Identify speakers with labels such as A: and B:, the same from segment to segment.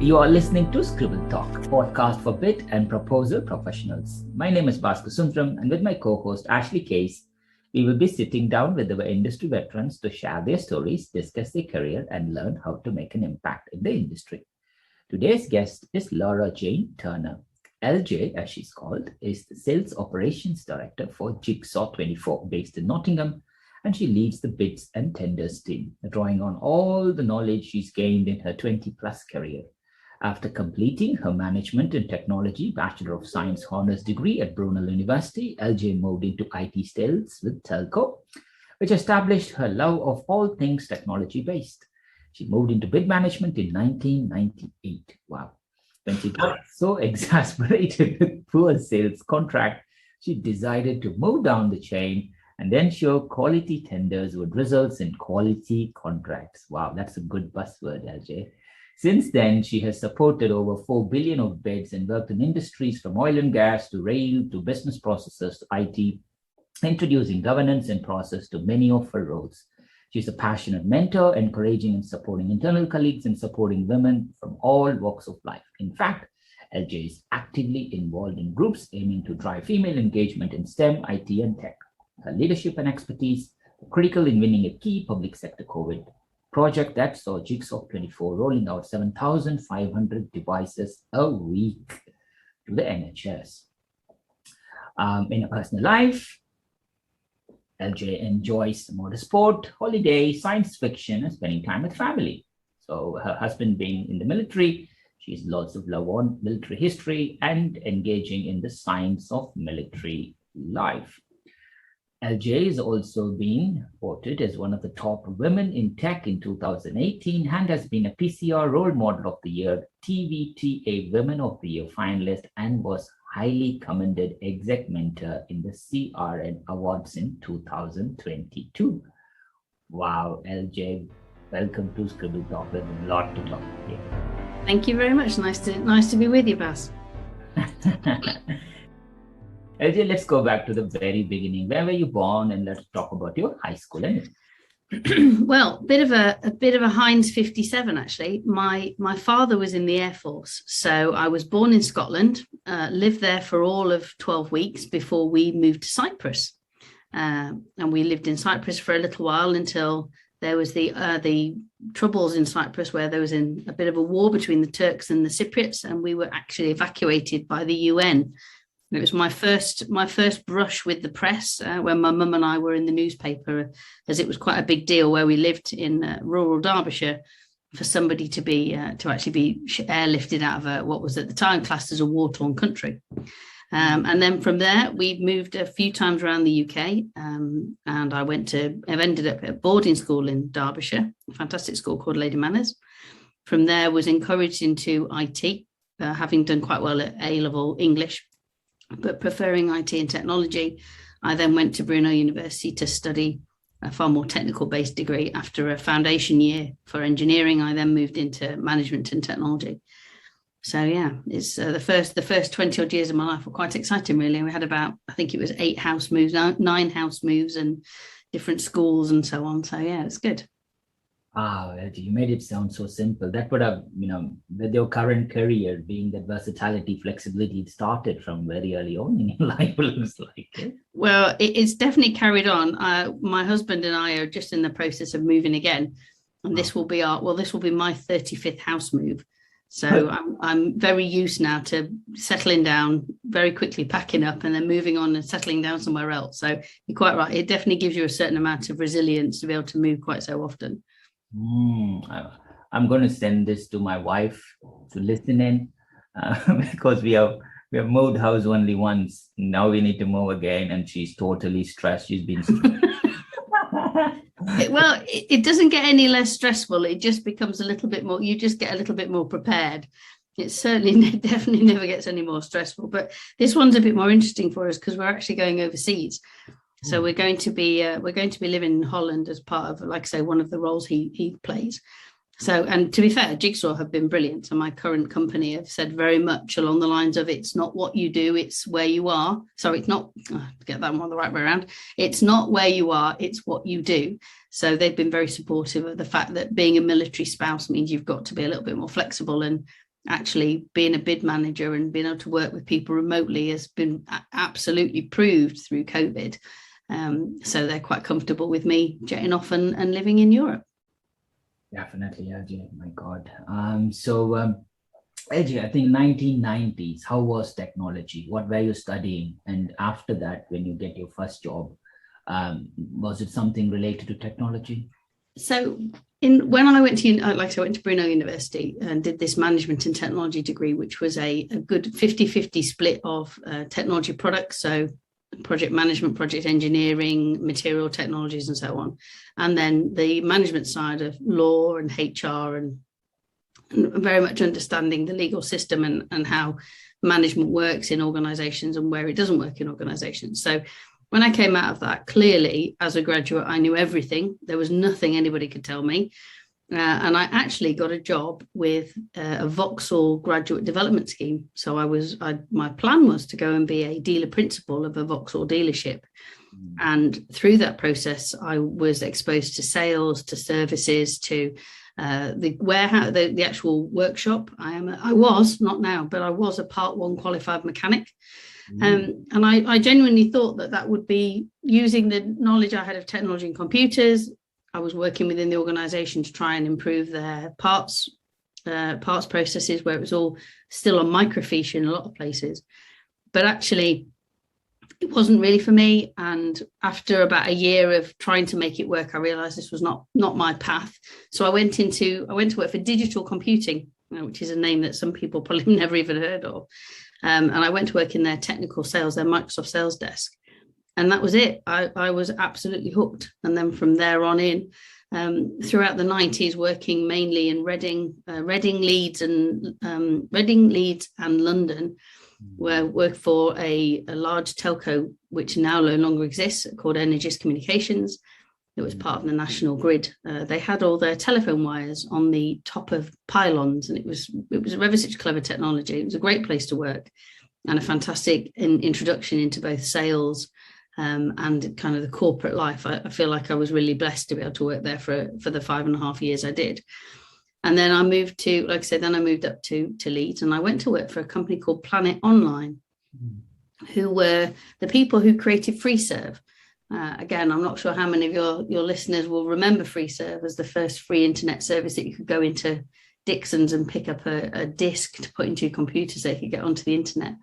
A: You are listening to Scribble Talk, podcast for bid and proposal professionals. My name is Bhaskar Sundram, and with my co-host Ashley Case, we will be sitting down with our industry veterans to share their stories, discuss their career, and learn how to make an impact in the industry. Today's guest is Laura Jane Turner. LJ, as she's called, is the Sales Operations Director for Jigsaw 24, based in Nottingham, and she leads the bids and tenders team, drawing on all the knowledge she's gained in her 20-plus career. After completing her Management and Technology Bachelor of Science Honours degree at Brunel University, LJ moved into IT sales with Telco, which established her love of all things technology-based. She moved into bid management in 1998. Wow. When she got so exasperated with poor sales contract, she decided to move down the chain and then show quality tenders with results in quality contracts. Wow, that's a good buzzword, LJ. Since then, she has supported over 4 billion of bids and worked in industries from oil and gas to rail to business processes to IT, introducing governance and process to many of her roles. She's a passionate mentor, encouraging and supporting internal colleagues and supporting women from all walks of life. In fact, LJ is actively involved in groups aiming to drive female engagement in STEM, IT, and tech. Her leadership and expertise are critical in winning a key public sector COVID project that saw Jigsaw 24 rolling out 7,500 devices a week to the NHS. In her personal life, LJ enjoys motorsport, holiday, science fiction, and spending time with family. So her husband being in the military, she has lots of love on military history and engaging in the science of military life. LJ has also been voted as one of the top women in tech in 2018 and has been a PCR Role Model of the Year, TVTA Women of the Year finalist, and was highly commended exec mentor in the CRN Awards in 2022. Wow, LJ, welcome to Scribble Talk. There's a lot to talk about here.
B: Thank you very much. Nice to be with you, Bas.
A: LJ, let's go back to the very beginning. Where were you born? And let's talk about your high school.
B: Well, bit of a Heinz 57 actually. My father was in the Air Force, so I was born in Scotland, lived there for all of 12 weeks before we moved to Cyprus, and we lived in Cyprus for a little while until there was the troubles in Cyprus, where there was a bit of a war between the Turks and the Cypriots, and we were actually evacuated by the UN. It was my first brush with the press when my mum and I were in the newspaper, as it was quite a big deal where we lived in rural Derbyshire for somebody to actually be airlifted out of what was at the time classed as a war-torn country. And then from there, we moved a few times around the UK, and I've ended up at boarding school in Derbyshire, a fantastic school called Lady Manners. From there, was encouraged into IT, having done quite well at A-level English, but preferring IT and technology. I then went to Brunel University to study a far more technical-based degree. After a foundation year for engineering, I then moved into management and technology. So yeah, it's the first 20 odd years of my life were quite exciting, really. We had about, I think it was 9 house moves and different schools and so on. So yeah, it's good.
A: Ah, you made it sound so simple. That would have, with your current career being that versatility, flexibility, it started from very early on in your life, it looks like.
B: Well, it's definitely carried on. My husband and I are just in the process of moving again, and this will be my 35th house move. So I'm very used now to settling down very quickly, packing up and then moving on and settling down somewhere else. So you're quite right. It definitely gives you a certain amount of resilience to be able to move quite so often.
A: I'm going to send this to my wife to listen in because we have moved house only once. Now we need to move again, and she's totally stressed. She's been stressed.
B: Well, it doesn't get any less stressful. It just becomes a little bit more. You just get a little bit more prepared. It certainly definitely never gets any more stressful. But this one's a bit more interesting for us because we're actually going overseas. So we're going to be living in Holland as part of, like I say, one of the roles he plays. So, and to be fair, Jigsaw have been brilliant. And my current company have said very much along the lines of, it's not what you do, it's where you are. So it's not, get that one the right way around. It's not where you are, it's what you do. So they've been very supportive of the fact that being a military spouse means you've got to be a little bit more flexible and actually being a bid manager and being able to work with people remotely has been absolutely proved through COVID. So they're quite comfortable with me jetting off and living in Europe.
A: Definitely, AJ. My God. AJ, I think 1990s, how was technology? What were you studying? And after that, when you get your first job, was it something related to technology?
B: So when I went to, I went to Brunel University and did this management and technology degree, which was a good 50-50 split of technology products. So project management, project engineering, material technologies, and so on. And then the management side of law and HR and very much understanding the legal system and how management works in organizations and where it doesn't work in organizations. So when I came out of that, clearly, as a graduate, I knew everything. There was nothing anybody could tell me. And I actually got a job with a Vauxhall graduate development scheme. So my plan was to go and be a dealer principal of a Vauxhall dealership. And through that process, I was exposed to sales, to services, to the warehouse, the actual workshop. I was, not now, but I was a Part 1 qualified mechanic. And I genuinely thought that would be using the knowledge I had of technology and computers. I was working within the organization to try and improve their parts processes, where it was all still on microfiche in a lot of places. But actually, it wasn't really for me. And after about a year of trying to make it work, I realized this was not my path. So I went to work for digital computing, which is a name that some people probably never even heard of. And I went to work in their technical sales, their Microsoft sales desk. And that was it. I was absolutely hooked. And then from there on in, throughout the 90s, working mainly in Reading, Leeds and London, where I worked for a large telco, which now no longer exists, called Energies Communications. It was part of the national grid. They had all their telephone wires on the top of pylons, and it was ever such clever technology. It was a great place to work and a fantastic introduction into both sales and kind of the corporate life. I feel like I was really blessed to be able to work there for the 5.5 years I did. And then I moved to, like I said, then I moved up to Leeds, and I went to work for a company called Planet Online, who were the people who created FreeServe. Again, I'm not sure how many of your listeners will remember FreeServe as the first free internet service that you could go into Dixon's and pick up a disk to put into your computer so you could get onto the internet.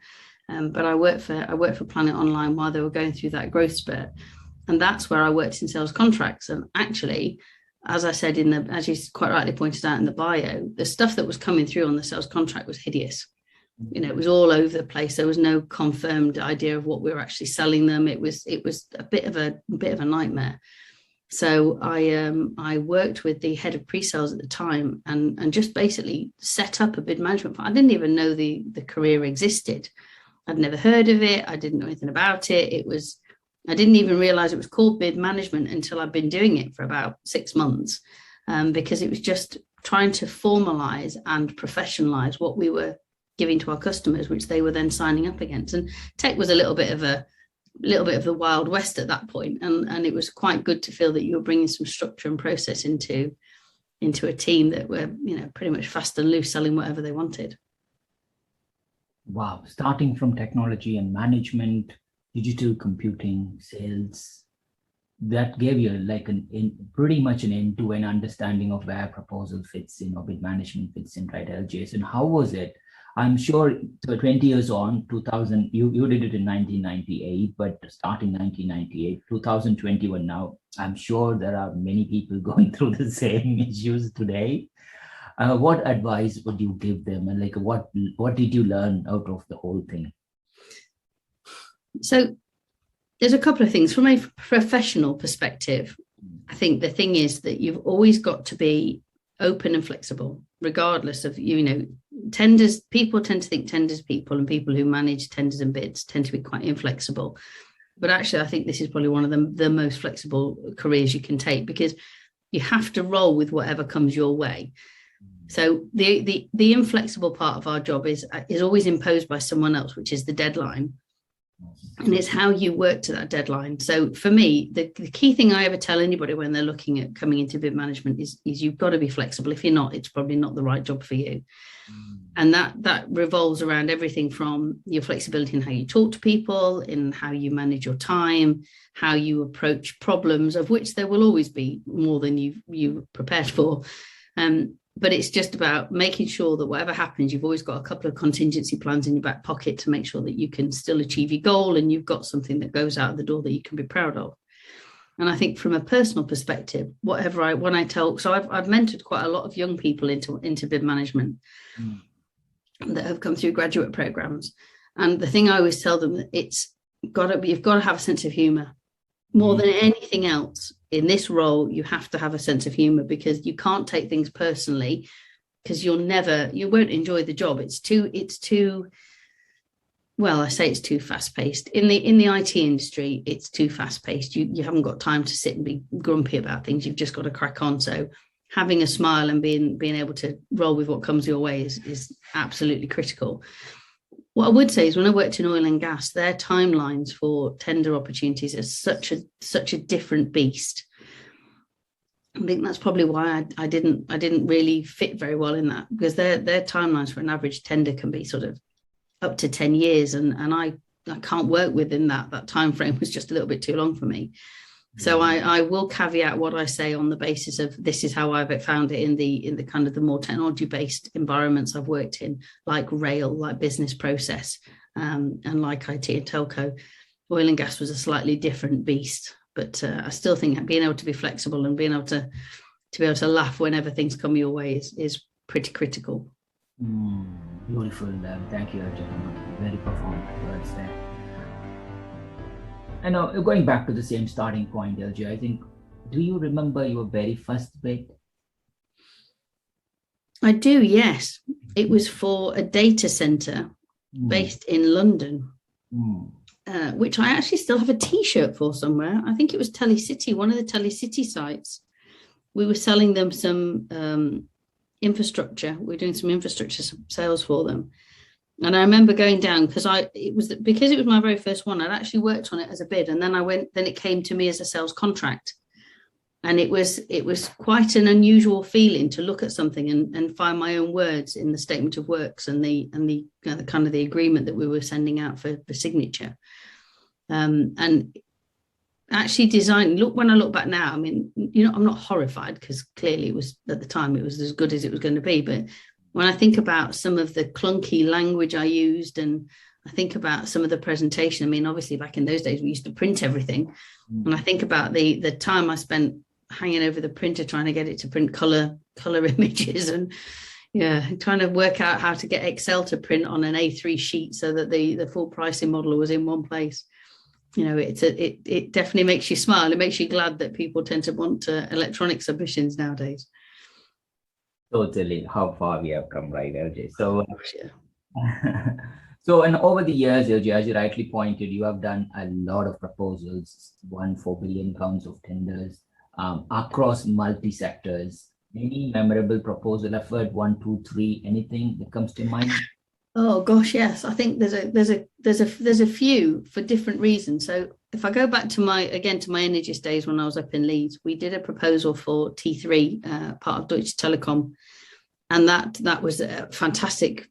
B: But I worked for Planet Online while they were going through that growth spurt, and that's where I worked in sales contracts. And actually, as I said as you quite rightly pointed out in the bio, the stuff that was coming through on the sales contract was hideous. It was all over the place. There was no confirmed idea of what we were actually selling them. It was a bit of a nightmare. So I worked with the head of pre-sales at the time and just basically set up a bid management. I didn't even know the career existed. I'd never heard of it. I didn't know anything about it. I didn't even realize it was called bid management until I'd been doing it for about 6 months, because it was just trying to formalize and professionalize what we were giving to our customers, which they were then signing up against. And tech was a little bit of the Wild West at that point, and it was quite good to feel that you were bringing some structure and process into a team that were pretty much fast and loose, selling whatever they wanted.
A: Wow, starting from technology and management, digital computing, sales, that gave you pretty much an end-to-end understanding of where proposal fits in or bid management fits in, right, LJs? And how was it? I'm sure 20 years on, 2000, you did it in 1998, but starting 1998, 2021 now, I'm sure there are many people going through the same issues today. What advice would you give them, and what did you learn out of the whole thing?
B: So there's a couple of things from a professional perspective. I think the thing is that you've always got to be open and flexible, regardless of, tenders. People tend to think tenders people, and people who manage tenders and bids tend to be quite inflexible. But actually, I think this is probably one of the most flexible careers you can take, because you have to roll with whatever comes your way. So the inflexible part of our job is always imposed by someone else, which is the deadline. And it's how you work to that deadline. So for me, the key thing I ever tell anybody when they're looking at coming into bid management is you've got to be flexible. If you're not, it's probably not the right job for you. And that revolves around everything from your flexibility in how you talk to people, in how you manage your time, how you approach problems, of which there will always be more than you prepared for. But it's just about making sure that whatever happens, you've always got a couple of contingency plans in your back pocket to make sure that you can still achieve your goal and you've got something that goes out the door that you can be proud of. And I think from a personal perspective, when I tell, so I've mentored quite a lot of young people into bid management that have come through graduate programs. And the thing I always tell them, that you've got to have a sense of humor. More than anything else in this role, you have to have a sense of humor, because you can't take things personally, because you won't enjoy the job. It's too well, I say it's too fast paced. In the IT industry, it's too fast paced. You haven't got time to sit and be grumpy about things. You've just got to crack on. So having a smile and being able to roll with what comes your way is absolutely critical. What I would say is when I worked in oil and gas, their timelines for tender opportunities are such a different beast. I think that's probably why I didn't really fit very well in that, because their timelines for an average tender can be sort of up to 10 years, and I can't work within that time frame. Was just a little bit too long for me. So I will caveat what I say on the basis of this is how I've found it in the kind of the more technology-based environments I've worked in, like rail, like business process, and like IT and telco. Oil and gas was a slightly different beast, but I still think being able to be flexible and being able to be able to laugh whenever things come your way is pretty critical.
A: Beautiful. Thank you, Arjun. Very profound words there. And now going back to the same starting point, LJ, I think, do you remember your very first bid?
B: I do, yes. It was for a data center based in London, which I actually still have a T-shirt for somewhere. I think it was Telecity, one of the Telecity sites. We were selling them some infrastructure. We were doing some infrastructure sales for them. And I remember going down because it was my very first one. I'd actually worked on it as a bid, and then it came to me as a sales contract. And it was quite an unusual feeling to look at something and find my own words in the statement of works and the kind of the agreement that we were sending out for signature. And actually when I look back now, I mean, I'm not horrified, because clearly it was, at the time, it was as good as it was going to be. But when I think about some of the clunky language I used, and I think about some of the presentation, I mean, obviously back in those days, we used to print everything. And I think about the time I spent hanging over the printer trying to get it to print color images, and trying to work out how to get Excel to print on an A3 sheet so that the full pricing model was in one place. It definitely makes you smile. It makes you glad that people tend to want electronic submissions nowadays.
A: Totally, how far we have come, right, LJ? So, so, and over the years, LJ, as you rightly pointed, you have done a lot of proposals, won 4 billion pounds of tenders across multi-sectors. Any memorable proposal effort, 1, 2, 3, anything that comes to mind?
B: Oh gosh, yes. I think there's a few for different reasons. So if I go back to my Energist days when I was up in Leeds, we did a proposal for T3, part of Deutsche Telekom, and that was a fantastic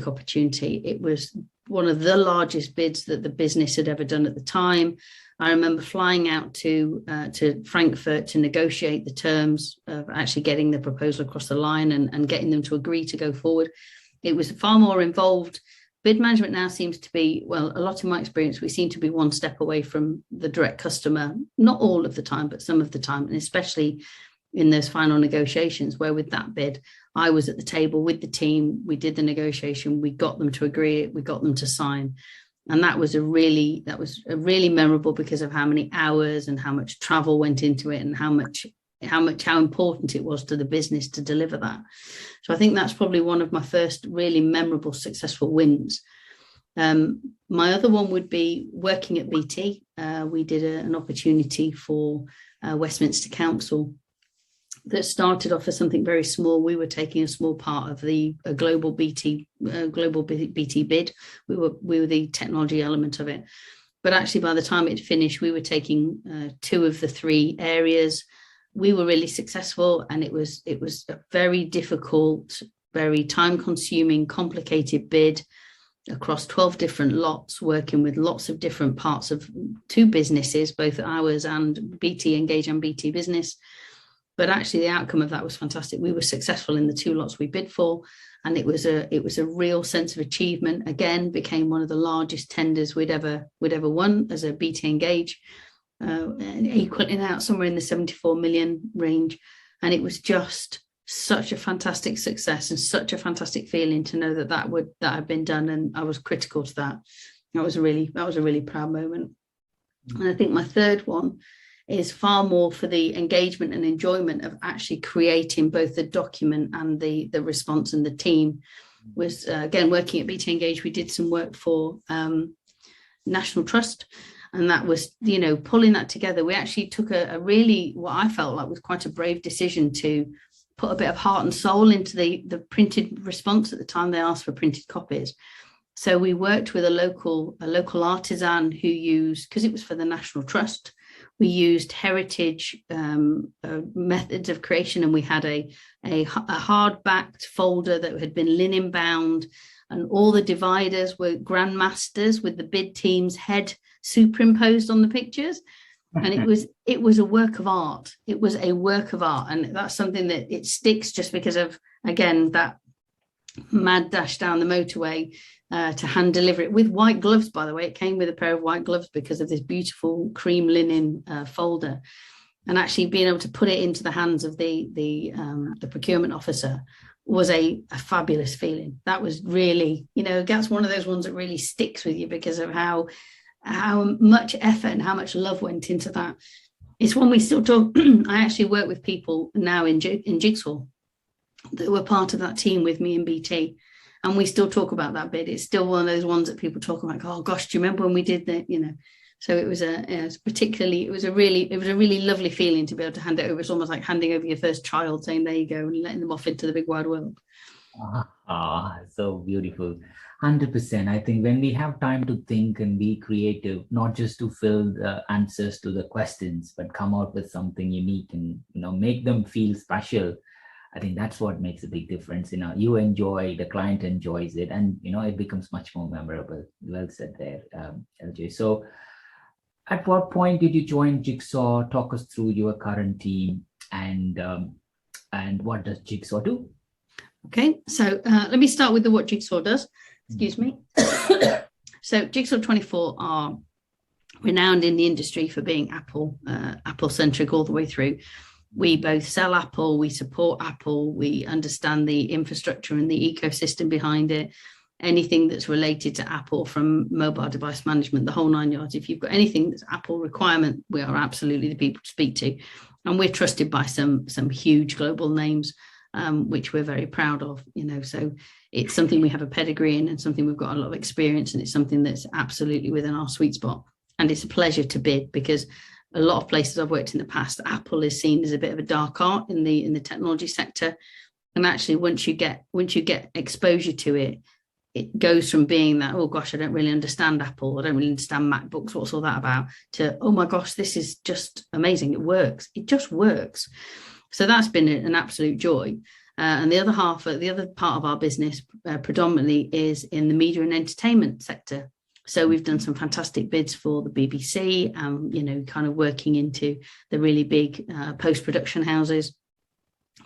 B: opportunity. It was one of the largest bids that the business had ever done at the time. I remember flying out to Frankfurt to negotiate the terms of actually getting the proposal across the line and getting them to agree to go forward. It was far more involved. Bid management now seems to be, well, a lot in my experience, we seem to be one step away from the direct customer, not all of the time, but some of the time, and especially in those final negotiations, where with that bid, I was at the table with the team, we did the negotiation, we got them to agree, we got them to sign. And that was a really memorable, because of how many hours and how much travel went into it, and how important it was to the business to deliver that. So I think that's probably one of my first really memorable, successful wins. My other one would be working at BT. We did an opportunity for Westminster Council, that started off as something very small. We were taking a small part of the global BT bid. We were the technology element of it. But actually, by the time it finished, we were taking 2 of the 3 areas. We were really successful, and it was a very difficult, very time-consuming, complicated bid across 12 different lots, working with lots of different parts of 2 businesses, both ours and BT Engage and BT Business. But actually, the outcome of that was fantastic. We were successful in the 2 lots we bid for, and it was a real sense of achievement. Again, became one of the largest tenders we'd ever won as a BT Engage, and equaling out somewhere in the 74 million range. And it was just such a fantastic success and such a fantastic feeling to know that had been done, and I was critical to that. That was a really proud moment. And I think my third one is far more for the engagement and enjoyment of actually creating both the document and the response. And the team was, again, working at BT Engage. We did some work for National Trust, and that was, pulling that together. We actually took a really, what I felt like was quite a brave decision to put a bit of heart and soul into the printed response. At the time, they asked for printed copies. So we worked with a local artisan who used, because it was for the National Trust, we used heritage methods of creation, and we had a hard-backed folder that had been linen bound, and all the dividers were grandmasters with the bid team's head superimposed on the pictures. And it was a work of art. It was a work of art, and that's something that it sticks just because of, again, that mad dash down the motorway to hand deliver it with white gloves. By the way, it came with a pair of white gloves because of this beautiful cream linen folder, and actually being able to put it into the hands of the procurement officer was a fabulous feeling. That was really, that's one of those ones that really sticks with you because of how much effort and how much love went into that. It's one we still talk. I actually work with people now in Jigsaw that were part of that team with me in BT, and we still talk about that bid. It's still one of those ones that people talk about. Oh gosh, do you remember when we did that? So it was a really lovely feeling to be able to hand it over. It's almost like handing over your first child, saying there you go, and letting them off into the big wide world.
A: So beautiful. 100%. I think when we have time to think and be creative, not just to fill the answers to the questions, but come out with something unique and make them feel special, I think that's what makes a big difference. You enjoy, the client enjoys it, and it becomes much more memorable. Well said there, LJ. So at what point did you join Jigsaw? Talk us through your current team and what does Jigsaw do?
B: Okay, so let me start with what Jigsaw does. Excuse me. So Jigsaw 24 are renowned in the industry for being Apple-centric all the way through. We both sell Apple, we support Apple, we understand the infrastructure and the ecosystem behind it. Anything that's related to Apple, from mobile device management, the whole 9 yards. If you've got anything that's Apple requirement, we are absolutely the people to speak to. And we're trusted by some huge global names, which we're very proud of, so it's something we have a pedigree in and something we've got a lot of experience, and it's something that's absolutely within our sweet spot. And it's a pleasure to bid, because a lot of places I've worked in the past, Apple is seen as a bit of a dark art in the technology sector. And actually, once you get exposure to it, it goes from being that, oh gosh, I don't really understand Apple, I don't really understand MacBooks, what's all that about, to, oh my gosh, this is just amazing. It works. It just works. So that's been an absolute joy. And the other part of our business predominantly is in the media and entertainment sector. So we've done some fantastic bids for the BBC, kind of working into the really big post-production houses.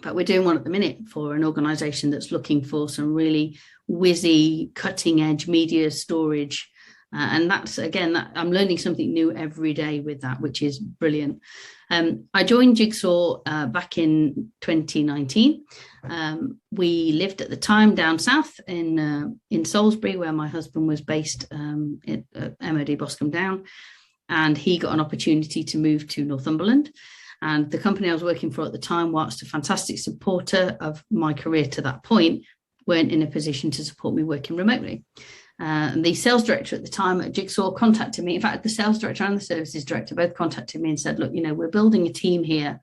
B: But we're doing one at the minute for an organisation that's looking for some really whizzy, cutting-edge media storage. And that's, again, I'm learning something new every day with that, which is brilliant. I joined Jigsaw back in 2019. We lived at the time down south in Salisbury, where my husband was based at MOD Boscombe Down, and he got an opportunity to move to Northumberland. And the company I was working for at the time, whilst a fantastic supporter of my career to that point, weren't in a position to support me working remotely. And the sales director at the time at Jigsaw contacted me. In fact, the sales director and the services director both contacted me and said, look, we're building a team here.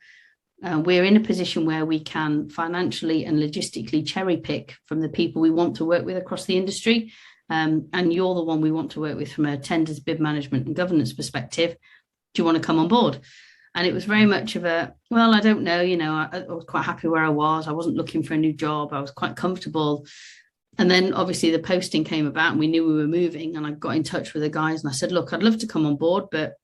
B: we're in a position where we can financially and logistically cherry pick from the people we want to work with across the industry. And you're the one we want to work with from a tenders, bid management and governance perspective. Do you want to come on board? And it was very much of a, well, I don't know, I was quite happy where I was. I wasn't looking for a new job. I was quite comfortable. And then obviously the posting came about and we knew we were moving, and I got in touch with the guys and I said, look, I'd love to come on board, but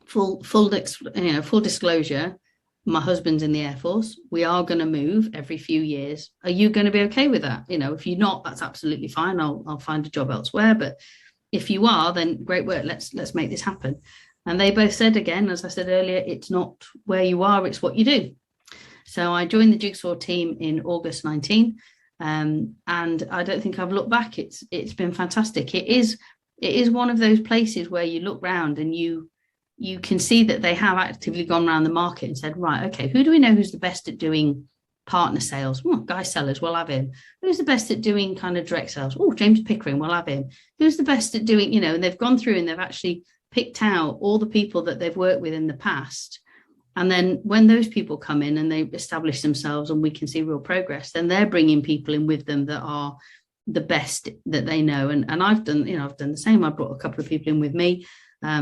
B: full disclosure, my husband's in the Air Force. We are going to move every few years. Are you going to be okay with that? If you're not, that's absolutely fine. I'll find a job elsewhere. But if you are, then great work. Let's make this happen. And they both said, again, as I said earlier, it's not where you are, it's what you do. So I joined the Jigsaw team in August 19. And I don't think I've looked back. It's been fantastic. It is one of those places where you look round and you can see that they have actively gone around the market and said, right, okay, who do we know who's the best at doing partner sales? Guy Sellers, we'll have him. Who's the best at doing kind of direct sales? James Pickering, we'll have him. Who's the best at doing, and they've gone through and they've actually picked out all the people that they've worked with in the past. And then when those people come in and they establish themselves and we can see real progress, then they're bringing people in with them that are the best that they know. And I've done the same. I brought a couple of people in with me.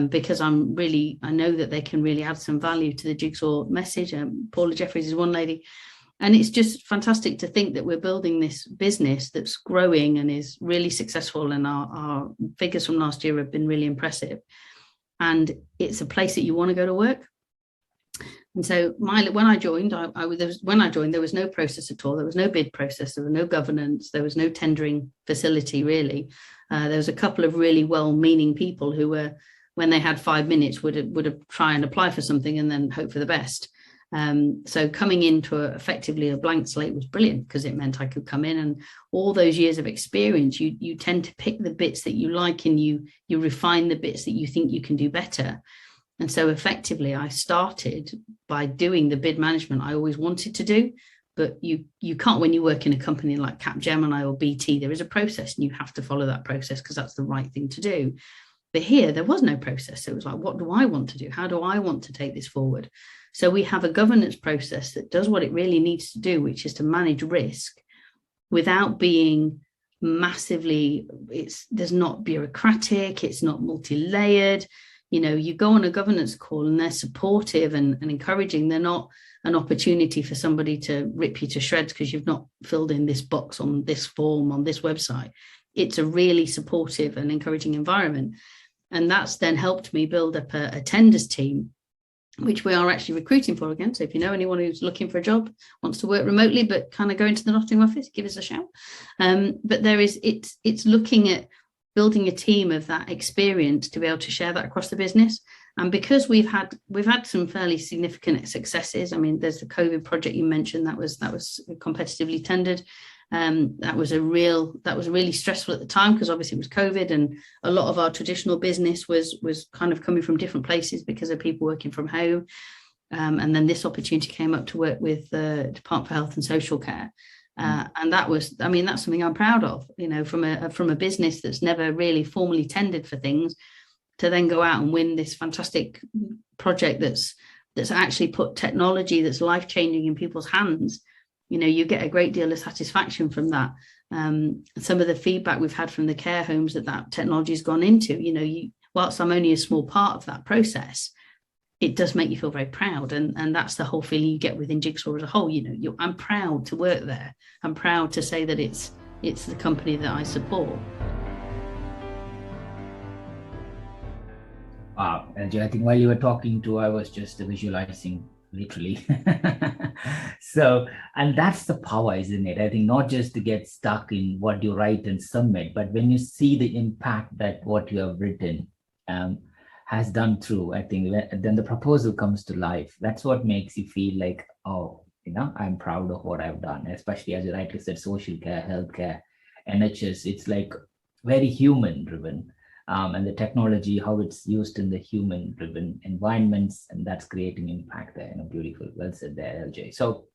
B: Because I know that they can really add some value to the Jigsaw message. Paula Jeffries is one lady. And it's just fantastic to think that we're building this business that's growing and is really successful. And our figures from last year have been really impressive. And it's a place that you want to go to work. And so when I joined, there was no process at all. There was no bid process. There was no governance. There was no tendering facility, really. There was a couple of really well-meaning people who were, when they had 5 minutes, would have try and apply for something and then hope for the best. So coming into effectively a blank slate was brilliant, because it meant I could come in, and all those years of experience, you tend to pick the bits that you like and you refine the bits that you think you can do better. And so effectively I started by doing the bid management I always wanted to do. But you can't, when you work in a company like Capgemini or BT, there is a process and you have to follow that process because that's the right thing to do. But here, there was no process. So it was like, what do I want to do? How do I want to take this forward? So we have a governance process that does what it really needs to do, which is to manage risk without being massively, there's not bureaucratic, it's not multi-layered. You go on a governance call and they're supportive and encouraging. They're not an opportunity for somebody to rip you to shreds because you've not filled in this box on this form on this website. It's a really supportive and encouraging environment. And that's then helped me build up a tenders team, which we are actually recruiting for again. So if you know anyone who's looking for a job, wants to work remotely, but kind of go into the Nottingham office, give us a shout. But it's looking at building a team of that experience to be able to share that across the business. And because we've had some fairly significant successes. I mean, there's the COVID project you mentioned that was competitively tendered. That was really stressful at the time because obviously it was COVID, and a lot of our traditional business was kind of coming from different places because of people working from home. And then this opportunity came up to work with the Department for Health and Social Care. And that's something I'm proud of, from a business that's never really formally tendered for things, to then go out and win this fantastic project that's actually put technology that's life-changing in people's hands. You get a great deal of satisfaction from that. Some of the feedback we've had from the care homes that technology has gone into, whilst I'm only a small part of that process, it does make you feel very proud. And that's the whole feeling you get within Jigsaw as a whole. I'm proud to work there. I'm proud to say that it's the company that I support.
A: Wow. And I think while you were talking to, I was just visualizing literally. So, and that's the power, isn't it? I think not just to get stuck in what you write and submit, but when you see the impact that what you have written has done through, I think then the proposal comes to life. That's what makes you feel like, oh, I'm proud of what I've done, especially as you rightly said, social care, healthcare, NHS, it's like very human driven. And the technology, how it's used in the human-driven environments, and that's creating impact there. Beautiful. Well said there, LJ. So,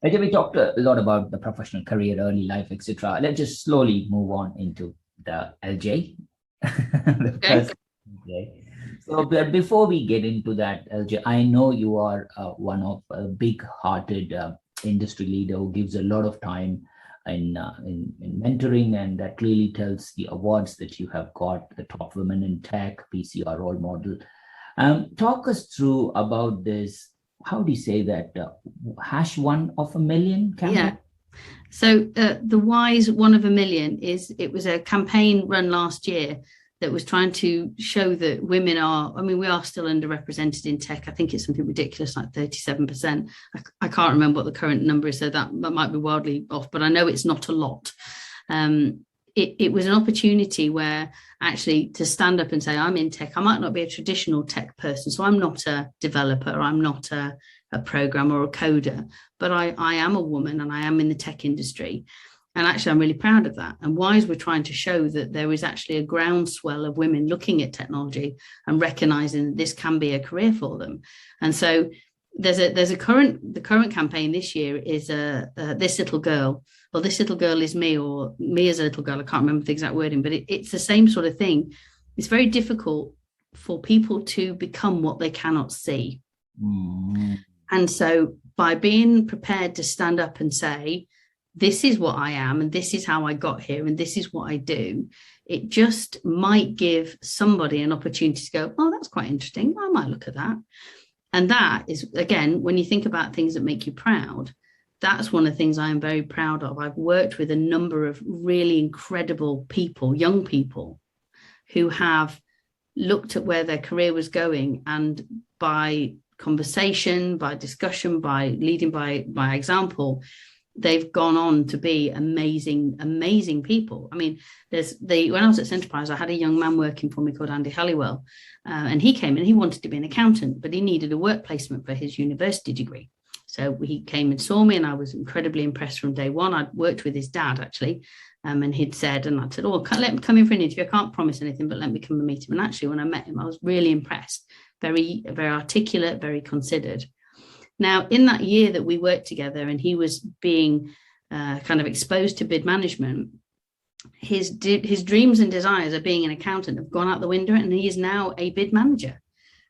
A: LJ, we talked a lot about the professional career, early life, etc. Let's just slowly move on into the LJ.
B: Okay.
A: Okay. So before we get into that, LJ, I know you are one of a big-hearted industry leader who gives a lot of time in mentoring, and that clearly tells the awards that you have got, the top women in tech, PCR role model. Talk us through about this. How do you say that? Hash 1 of a million campaign?
B: Yeah. So the WISE 1 of a million it was a campaign run last year that was trying to show that women we are still underrepresented in tech. I think it's something ridiculous, like 37%. I can't remember what the current number is, so that might be wildly off, but I know it's not a lot. It was an opportunity where actually to stand up and say, I'm in tech. I might not be a traditional tech person, so I'm not a developer, I'm not a programmer or a coder, but I am a woman and I am in the tech industry. And actually, I'm really proud of that. And WISE, we're trying to show that there is actually a groundswell of women looking at technology and recognizing that this can be a career for them. And so the current campaign this year is this little girl, or this little girl is me, or me as a little girl. I can't remember the exact wording, but it's the same sort of thing. It's very difficult for people to become what they cannot see. Mm. And so by being prepared to stand up and say, this is what I am, and this is how I got here, and this is what I do, it just might give somebody an opportunity to go, oh, that's quite interesting. I might look at that. And that is, again, when you think about things that make you proud, that's one of the things I am very proud of. I've worked with a number of really incredible people, young people, who have looked at where their career was going, and by conversation, by discussion, by leading by example, they've gone on to be amazing people. I mean, when I was at Centerprise, I had a young man working for me called Andy Halliwell, and he came in, he wanted to be an accountant, but he needed a work placement for his university degree. So he came and saw me, and I was incredibly impressed from day one. I'd worked with his dad, actually, and he'd said, and I said, oh, let me come in for an interview. I can't promise anything, but let me come and meet him. And actually, when I met him, I was really impressed. Very, very articulate, very considered. Now, in that year that we worked together and he was being kind of exposed to bid management, his dreams and desires of being an accountant have gone out the window, and he is now a bid manager.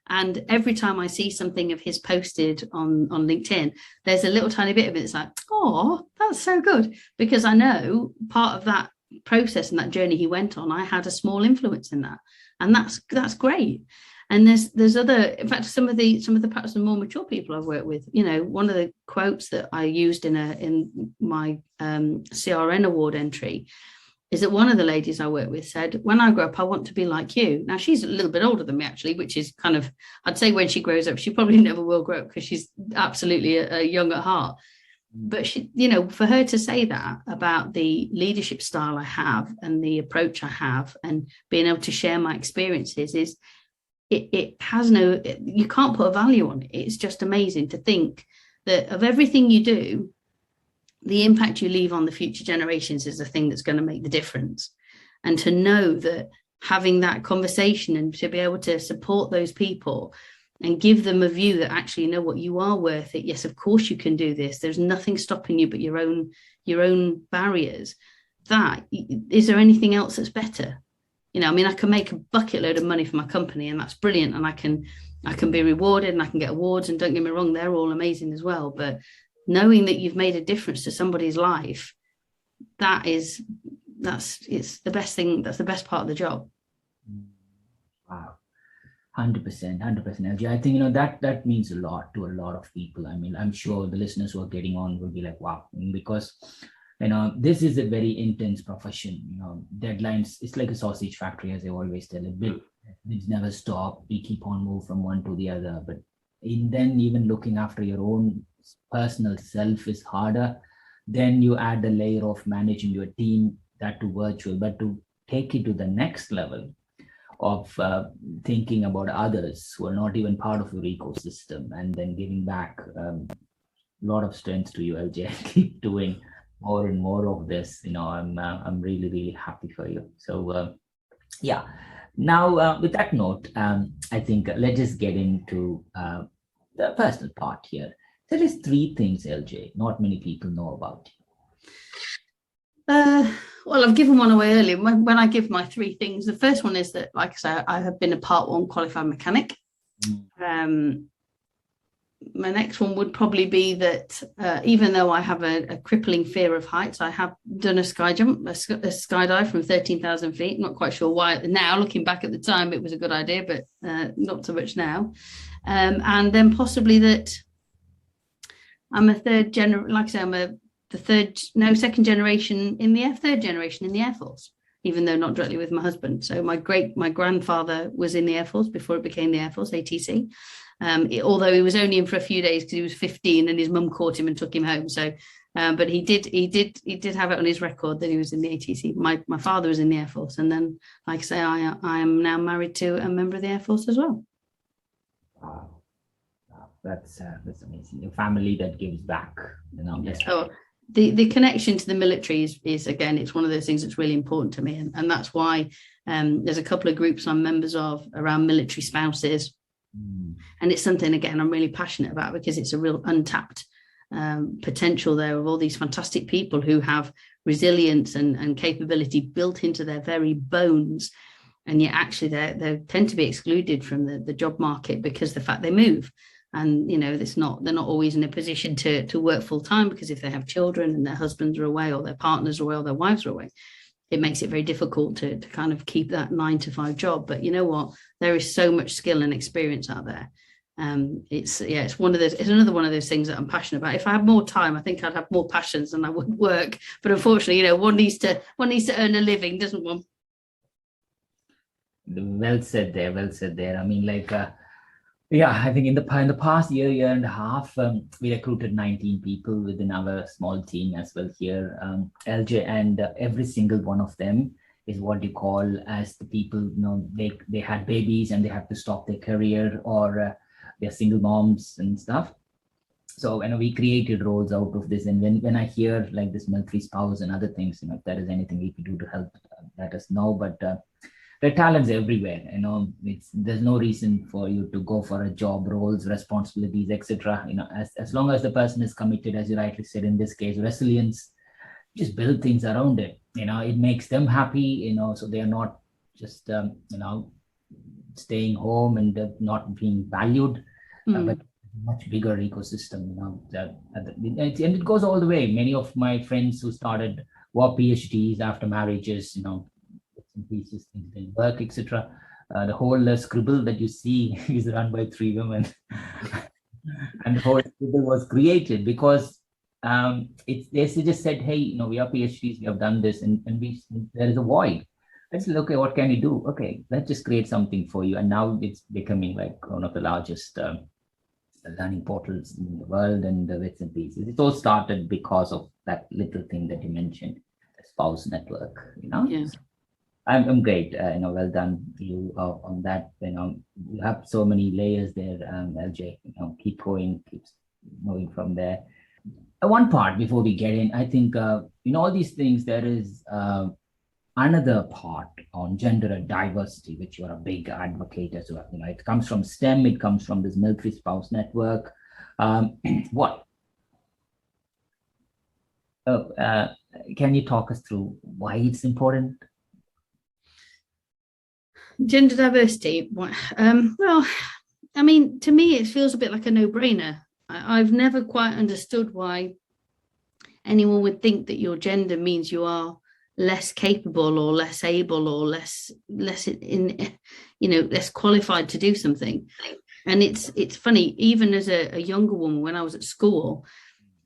B: And every time I see something of his posted on LinkedIn, there's a little tiny bit of it that's like, oh, that's so good. Because I know part of that process and that journey he went on, I had a small influence in that. And that's great. And there's other, in fact, some of the perhaps the more mature people I've worked with, one of the quotes that I used in my CRN award entry is that one of the ladies I work with said, when I grow up, I want to be like you. Now, she's a little bit older than me, actually, which is kind of, I'd say when she grows up, she probably never will grow up because she's absolutely young at heart. But she, for her to say that about the leadership style I have and the approach I have and being able to share my experiences is, it has you can't put a value on it. It's just amazing to think that of everything you do, the impact you leave on the future generations is the thing that's going to make the difference. And to know that having that conversation and to be able to support those people and give them a view that actually, what, you are worth it. Yes, of course you can do this. There's nothing stopping you but your own barriers. Is there anything else that's better? I can make a bucket load of money for my company, and that's brilliant. And I can be rewarded and I can get awards, and don't get me wrong, they're all amazing as well. But knowing that you've made a difference to somebody's life, it's the best thing. That's the best part of the job.
A: Wow. 100%, LG. I think, that means a lot to a lot of people. I mean, I'm sure the listeners who are getting on will be like, wow, because this is a very intense profession. Deadlines, it's like a sausage factory, as I always tell. Bids never stop. We keep on moving from one to the other. But then even looking after your own personal self is harder. Then you add the layer of managing your team, that to virtual, but to take it to the next level of thinking about others who are not even part of your ecosystem, and then giving back. A lot of strength to you, LJ. Keep doing more and more of this. I'm really, really happy for you. So yeah. Now with that note, I think let's just get into the personal part here. There is 3 things, LJ, not many people know about you.
B: Well, I've given one away earlier. When I give my three things, the first one is that, like I say, I have been a Part 1 qualified mechanic. My next one would probably be that even though I have a crippling fear of heights, I have done a sky jump, a skydive from 13,000 feet. Not quite sure why now, looking back at the time, it was a good idea, but not so much now. And then possibly that I'm a third generation in the third generation in the Air Force, even though not directly with my husband. So my grandfather was in the Air Force before it became the Air Force, ATC. Although he was only in for a few days because he was 15 and his mum caught him and took him home. So, but he did have it on his record that he was in the ATC. My father was in the Air Force, and then, like I say, I am now married to a member of the Air Force as well.
A: Wow. That's amazing. A family that gives back, Yes.
B: Oh, the connection to the military is again, it's one of those things that's really important to me, and that's why there's a couple of groups I'm members of around military spouses. And it's something, again, I'm really passionate about because it's a real untapped potential there of all these fantastic people who have resilience and capability built into their very bones. And yet actually they tend to be excluded from the job market because of the fact they move. And, they're not always in a position to work full time, because if they have children and their husbands are away or their partners are away or their wives are away, it makes it very difficult to kind of keep that 9-to-5 job. But you know what? There is so much skill and experience out there. It's another one of those things that I'm passionate about. If I had more time, I think I'd have more passions than I would work. But unfortunately, one needs to earn a living, doesn't one?
A: Well said there. I mean, I think in the past year and a half, we recruited 19 people within our small team as well here, LJ, and every single one of them is what you call as the people, they had babies and they had to stop their career, or they're single moms and stuff. So, we created roles out of this. And when I hear like this military spouse and other things, if there is anything we could do to help, let us know. But there are talents everywhere. There's no reason for you to go for a job, roles, responsibilities, etc. As long as the person is committed, as you rightly said, in this case, resilience, just build things around it. It makes them happy. So they are not just staying home and not being valued, but much bigger ecosystem. And it goes all the way. Many of my friends who started PhDs after marriages, pieces, things didn't work, etc. The whole Scribble that you see is run by 3 women. And the whole Scribble was created because they just said, hey, we are PhDs, we have done this, and there is a void. I said, okay, what can you do? Okay, let's just create something for you. And now it's becoming like one of the largest learning portals in the world, and the bits and pieces. It all started because of that little thing that you mentioned, the spouse network,
B: Yeah.
A: I'm great. Well done you on that. You have so many layers there, LJ. Keep going, keep moving from there. One part before we get in, I think in all these things there is another part on gender and diversity, which you're a big advocate as well. It comes from STEM. It comes from this military spouse network. What? Can you talk us through why it's important?
B: Gender diversity. Well, I mean, to me, it feels a bit like a no-brainer. I've never quite understood why anyone would think that your gender means you are less capable or less able or less qualified to do something. And it's funny, even as a younger woman, when I was at school,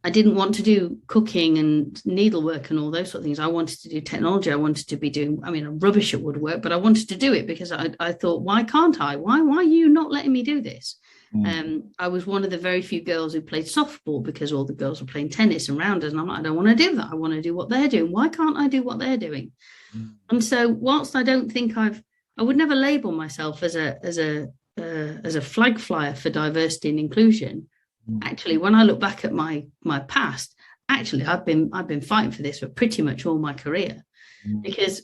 B: I didn't want to do cooking and needlework and all those sort of things. I wanted to do technology. I wanted to be doing, rubbish at woodwork, but I wanted to do it because I thought, why can't I? Why are you not letting me do this? I was one of the very few girls who played softball because all the girls were playing tennis and rounders. And I'm like, I don't want to do that. I want to do what they're doing. Why can't I do what they're doing? And so whilst I don't think I would never label myself as a flag flyer for diversity and inclusion. Actually, when I look back at my past, actually, I've been fighting for this for pretty much all my career, because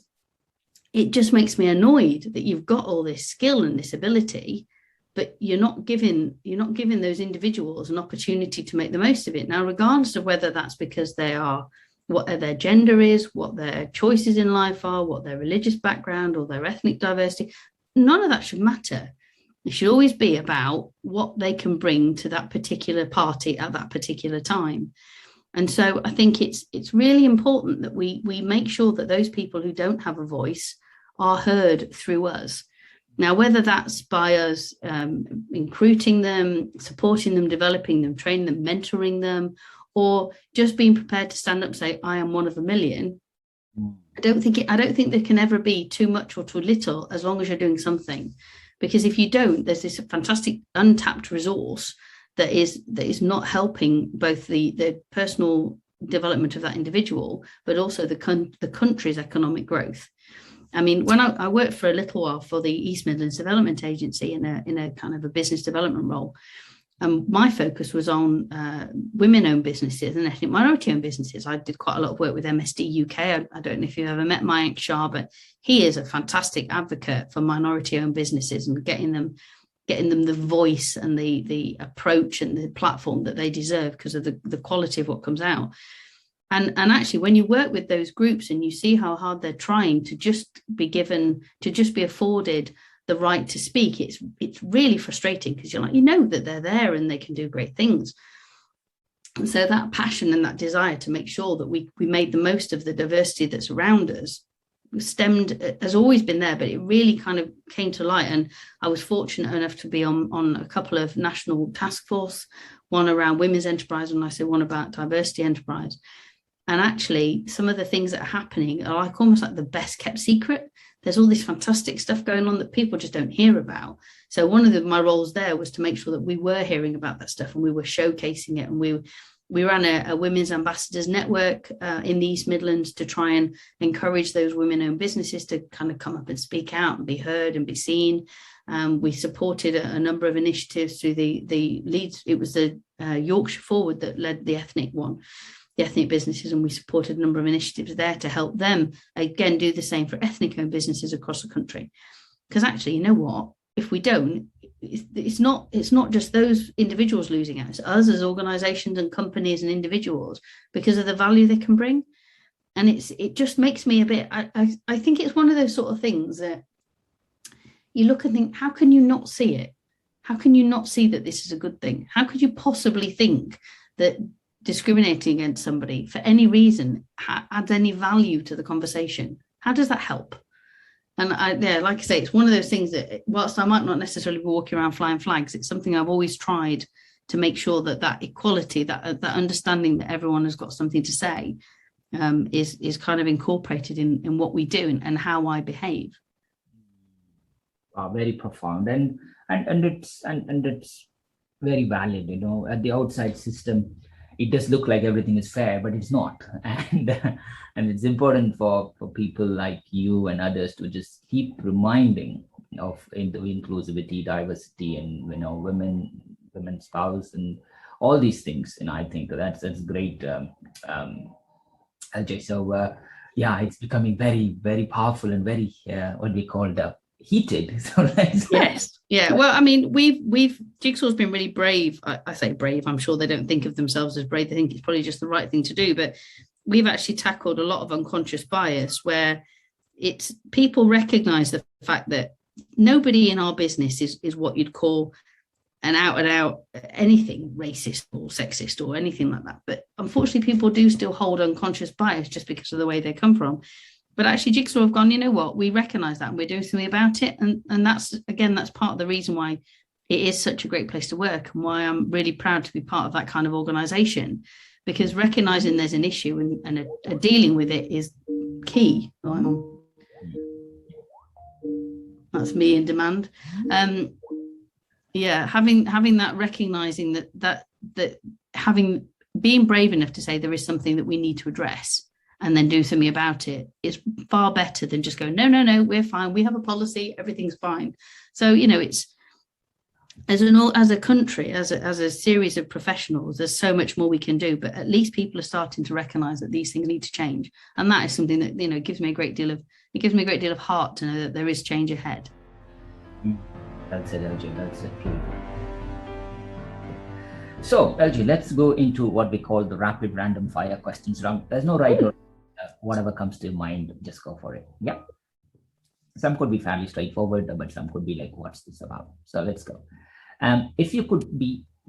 B: it just makes me annoyed that you've got all this skill and this ability, but you're not giving those individuals an opportunity to make the most of it. Now, regardless of whether that's because they are their gender is, what their choices in life are, what their religious background or their ethnic diversity. None of that should matter. It should always be about what they can bring to that particular party at that particular time. And so I think it's really important that we make sure that those people who don't have a voice are heard through us. Now, whether that's by us recruiting them, supporting them, developing them, training them, mentoring them, or just being prepared to stand up and say, I am one of a million. I don't think there can ever be too much or too little, as long as you're doing something. Because if you don't, there's this fantastic untapped resource that is not helping both the personal development of that individual, but also the country's economic growth. I mean, when I worked for a little while for the East Midlands Development Agency in a kind of a business development role, and my focus was on women-owned businesses and ethnic minority-owned businesses. I did quite a lot of work with MSD UK. I don't know if you've ever met Mayank Shah, but he is a fantastic advocate for minority-owned businesses and getting them the voice and the approach and the platform that they deserve because of the quality of what comes out. And actually, when you work with those groups and you see how hard they're trying to just be afforded the right to speak, it's really frustrating, because you're like, that they're there and they can do great things. And so that passion and that desire to make sure that we made the most of the diversity that's around us has always been there, but it really kind of came to light. And I was fortunate enough to be on a couple of national task force, one around women's enterprise, and I said one about diversity enterprise. And actually, some of the things that are happening are almost like the best kept secret. There's all this fantastic stuff going on that people just don't hear about. So one of my roles there was to make sure that we were hearing about that stuff and we were showcasing it. And we ran a women's ambassadors network in the East Midlands to try and encourage those women-owned businesses to kind of come up and speak out and be heard and be seen. We supported a number of initiatives through the Leeds. It was the Yorkshire Forward that led the ethnic businesses, and we supported a number of initiatives there to help them again do the same for ethnic-owned businesses across the country. Because actually, you know what? If we don't, it's not just those individuals losing out. It's us as organisations and companies and individuals, because of the value they can bring. And it just makes me a bit. I think it's one of those sort of things that you look and think, how can you not see it? How can you not see that this is a good thing? How could you possibly think that discriminating against somebody for any reason adds any value to the conversation? How does that help? And like I say, it's one of those things that, whilst I might not necessarily be walking around flying flags, it's something I've always tried to make sure that equality, that understanding that everyone has got something to say, is kind of incorporated in what we do and how I behave.
A: Very profound, and it's very valid. At the outside system, it does look like everything is fair, but it's not. And it's important for people like you and others to just keep reminding of inclusivity, diversity, and women spouse, and all these things. And I think that's great, LJ. So it's becoming very, very powerful and very what we call heated.
B: Yes. Yeah. Well, I mean, we've Jigsaw's been really brave. I say brave. I'm sure they don't think of themselves as brave. They think it's probably just the right thing to do. But we've actually tackled a lot of unconscious bias, where it's people recognize the fact that nobody in our business is what you'd call an out and out anything racist or sexist or anything like that. But unfortunately, people do still hold unconscious bias just because of the way they come from. But actually, Jigsaw have gone, you know what, we recognise that and we're doing something about it. And that's part of the reason why it is such a great place to work, and why I'm really proud to be part of that kind of organisation, because recognising there's an issue and dealing with it is key. That's me in demand. Having that, recognising that being brave enough to say there is something that we need to address and then do something about it is far better than just going, no, we're fine, we have a policy, everything's fine. So, it's as a country, as a series of professionals, there's so much more we can do, but at least people are starting to recognise that these things need to change. And that is something that, gives me a great deal of heart to know that there is change ahead.
A: That's it, LJ. That's it. So, LG, let's go into what we call the rapid random fire questions round. There's no right or whatever comes to your mind, just go for it. Yeah. Some could be fairly straightforward, but some could be like, what's this about? So let's go. If you could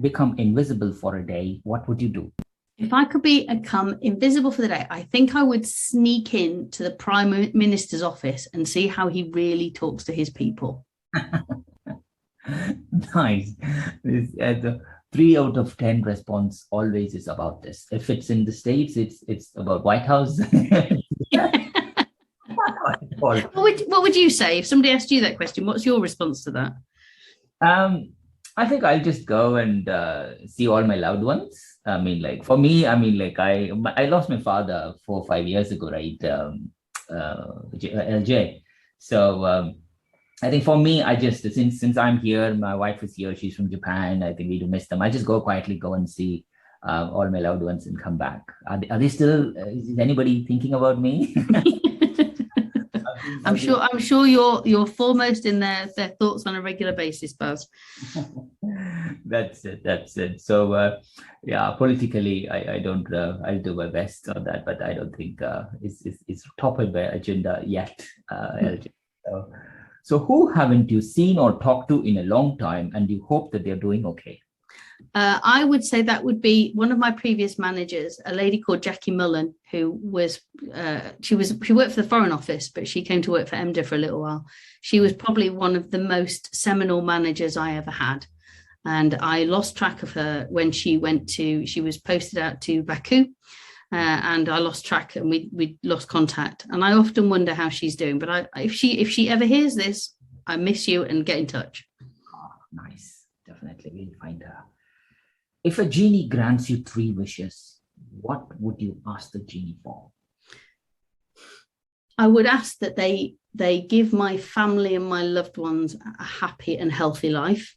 A: become invisible for a day, what would you do?
B: If I could become invisible for the day, I think I would sneak into the Prime Minister's office and see how he really talks to his people.
A: Nice. The 3 out of 10 response always is about this. If it's in the States, it's about White House.
B: What would you say if somebody asked you that question? What's your response to that?
A: I think I'll just go and see all my loved ones. I mean, like for me, I mean, like I lost my father 4 or 5 years ago, right? LJ. So I think for me, I just since I'm here, my wife is here. She's from Japan. I think we do miss them. I just quietly go and see all my loved ones and come back. Are they still? Is anybody thinking about me?
B: I'm sure you're foremost in their thoughts on a regular basis, Buzz.
A: That's it. So yeah, politically, I don't. I'll do my best on that, but I don't think it's top of the agenda yet. LJ. So who haven't you seen or talked to in a long time, and you hope that they're doing okay?
B: I would say that would be one of my previous managers, a lady called Jackie Mullen, who was she worked for the Foreign Office, but she came to work for EMDA for a little while. She was probably one of the most seminal managers I ever had, and I lost track of her when she was posted out to Baku, and I lost track, and we lost contact. And I often wonder how she's doing. But if she ever hears this, I miss you and get in touch.
A: Oh, nice, definitely we'll find her. If a genie grants you 3 wishes, what would you ask the genie for?
B: I would ask that they give my family and my loved ones a happy and healthy life.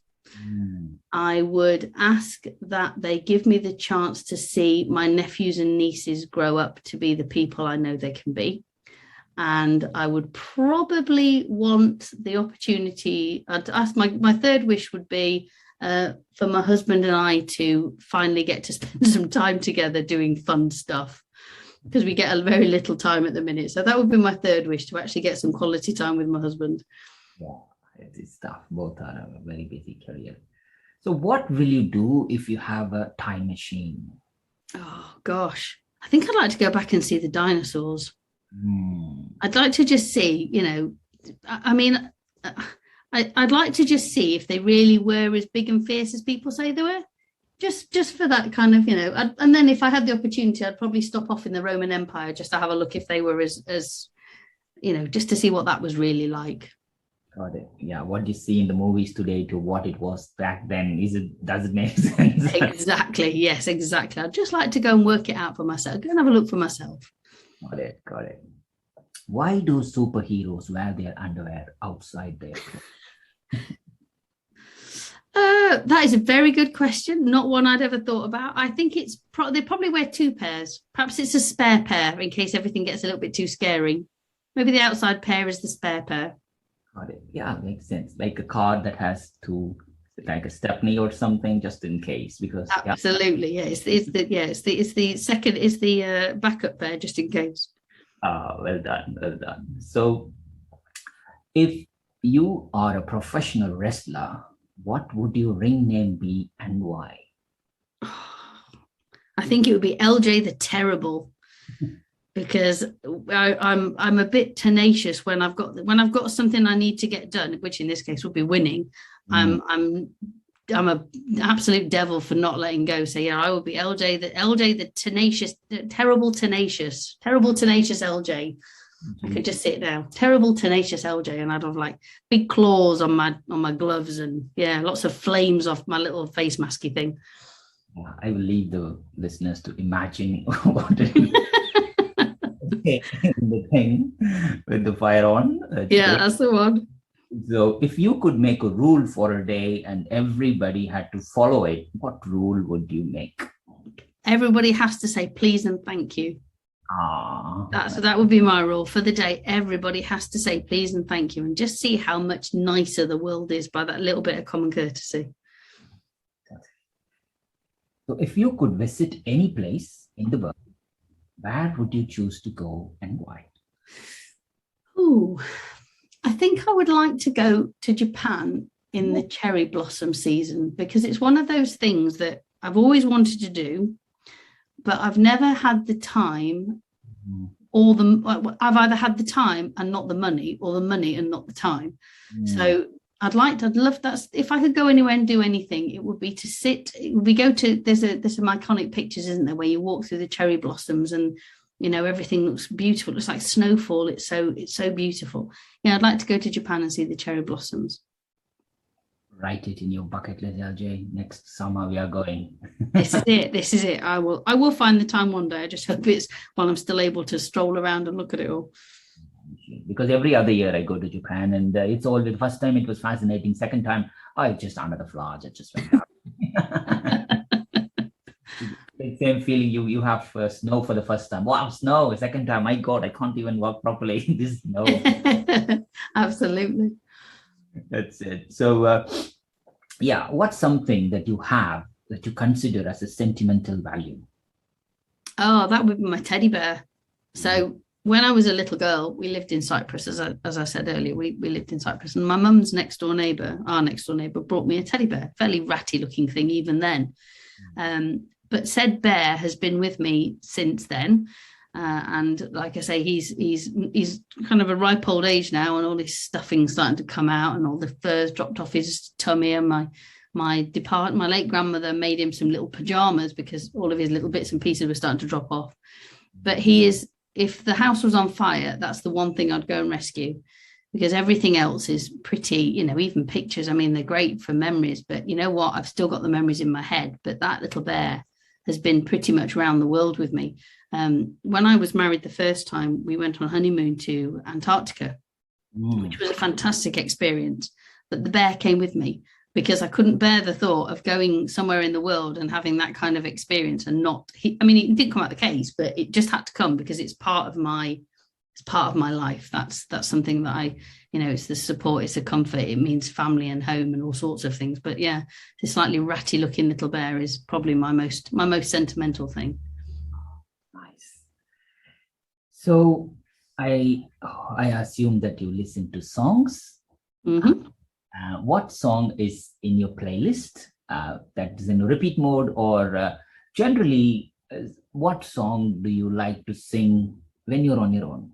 B: I would ask that they give me the chance to see my nephews and nieces grow up to be the people I know they can be. And I would probably want the opportunity, I'd ask my third wish would be for my husband and I to finally get to spend some time together doing fun stuff, because we get a very little time at the minute. So that would be my third wish, to actually get some quality time with my husband.
A: Yeah, it's tough. Both are a very busy career. So what will you do if you have a time machine?
B: Oh, gosh. I think I'd like to go back and see the dinosaurs. I'd like to just see, I mean, I'd like to just see if they really were as big and fierce as people say they were. Just for that kind of, and then if I had the opportunity, I'd probably stop off in the Roman Empire just to have a look if they were as just to see what that was really like.
A: Got it. Yeah, what you see in the movies today to what it was back then, does it make sense?
B: Exactly. Yes, exactly. I'd just like to go and work it out for myself. Go and have a look for myself.
A: Got it. Why do superheroes wear their underwear outside their clothes?
B: That is a very good question. Not one I'd ever thought about. I think they probably wear 2 pairs. Perhaps it's a spare pair in case everything gets a little bit too scary. Maybe the outside pair is the spare pair. Got
A: it. Yeah, makes sense. Like a car that has 2, like a stepney or something, just in case. Because
B: absolutely, yeah. It's the second is the backup pair, just in case.
A: Well done. So, if you are a professional wrestler, what would your ring name be and why?
B: I think it would be LJ the Terrible, because I'm a bit tenacious when I've got something I need to get done, which in this case would be winning. I'm an absolute devil for not letting go. So yeah, I would be LJ the tenacious, terrible tenacious LJ. I could just sit there, terrible tenacious LJ, and I'd have like big claws on my gloves, and lots of flames off my little face masky thing.
A: I will leave the listeners to imagine what it is. The thing with the fire on.
B: That's the one.
A: So if you could make a rule for a day and everybody had to follow it, what rule would you make?
B: Everybody has to say please and thank you. That would be my rule for the day. Everybody has to say please and thank you, and just see how much nicer the world is by that little bit of common courtesy.
A: So if you could visit any place in the world, where would you choose to go and why?
B: Oh, I think I would like to go to Japan in the cherry blossom season, because it's one of those things that I've always wanted to do, but I've never had the time or I've either had the time and not the money, or the money and not the time. So I'd love that. If I could go anywhere and do anything, it would be to sit. We go to there's some iconic pictures, isn't there, where you walk through the cherry blossoms and everything looks beautiful. It looks like snowfall. It's so beautiful. Yeah, I'd like to go to Japan and see the cherry blossoms.
A: Write it in your bucket list, LJ. Next summer we are going.
B: This is it. I will find the time one day. I just hope it's while I'm still able to stroll around and look at it all.
A: Because every other year I go to Japan, and it's all the first time it was fascinating. Second time, it's just under the flowers. It just went out. Same feeling you have snow for the first time. Wow, snow. Second time, my God, I can't even walk properly. This snow.
B: Absolutely.
A: That's it. So, what's something that you have that you consider as a sentimental value?
B: Oh, that would be my teddy bear. So when I was a little girl, we lived in Cyprus, as I said earlier. We lived in Cyprus, and my mum's our next door neighbour, brought me a teddy bear, fairly ratty looking thing even then. But said bear has been with me since then. And like I say, he's kind of a ripe old age now, and all his stuffing's starting to come out, and all the fur's dropped off his tummy. And my late grandmother made him some little pajamas because all of his little bits and pieces were starting to drop off. But if the house was on fire, that's the one thing I'd go and rescue, because everything else is pretty, even pictures. I mean, they're great for memories, but you know what? I've still got the memories in my head. But that little bear has been pretty much around the world with me. When I was married the first time, we went on honeymoon to Antarctica, which was a fantastic experience. But the bear came with me because I couldn't bear the thought of going somewhere in the world and having that kind of experience and it didn't come out the case, but it just had to come because it's part of my life. That's something that it's the support, it's a comfort, it means family and home and all sorts of things. But yeah, this slightly ratty looking little bear is probably my most sentimental thing.
A: Nice. So I assume that you listen to songs.
B: Mm-hmm.
A: What song is in your playlist that is in repeat mode, or generally, what song do you like to sing when you're on your own?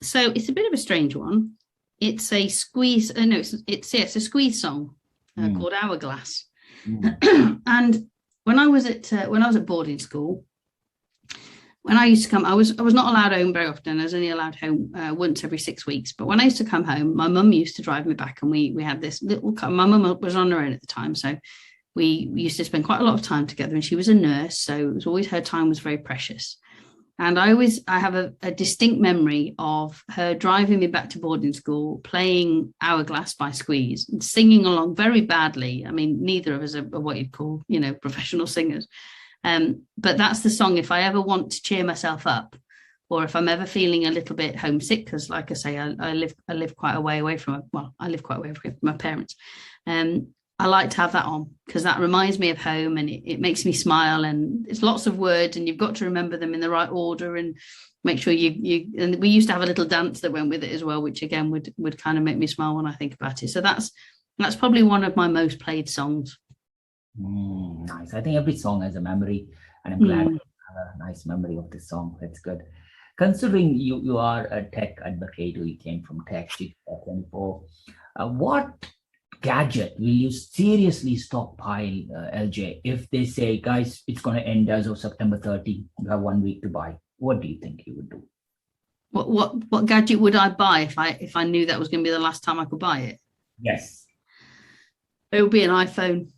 B: So it's a bit of a strange one. It's a squeeze. It's a squeeze song called Hourglass. And when I was at boarding school, when I used to come, I was not allowed home very often. I was only allowed home once every 6 weeks. But when I used to come home, my mum used to drive me back, and we had this little. My mum was on her own at the time, so we used to spend quite a lot of time together. And she was a nurse, so it was always her time was very precious. And I have a distinct memory of her driving me back to boarding school, playing Hourglass by Squeeze, and singing along very badly. I mean, neither of us are what you'd call, professional singers. But that's the song if I ever want to cheer myself up, or if I'm ever feeling a little bit homesick, because like I say, I live quite a way away from my parents. I like to have that on because that reminds me of home, and it makes me smile, and it's lots of words, and you've got to remember them in the right order and make sure and we used to have a little dance that went with it as well, which again would kind of make me smile when I think about it. So that's probably one of my most played songs.
A: Nice. I think every song has a memory, and I'm glad you have a nice memory of this song. That's good. Considering you are a tech advocate, you came from tech, 24, what gadget will you seriously stockpile, LJ, if they say, guys, it's going to end as of September 30, you have 1 week to buy? What do you think you would do?
B: What gadget would I buy if I knew that was going to be the last time I could buy it?
A: Yes.
B: It would be an iPhone.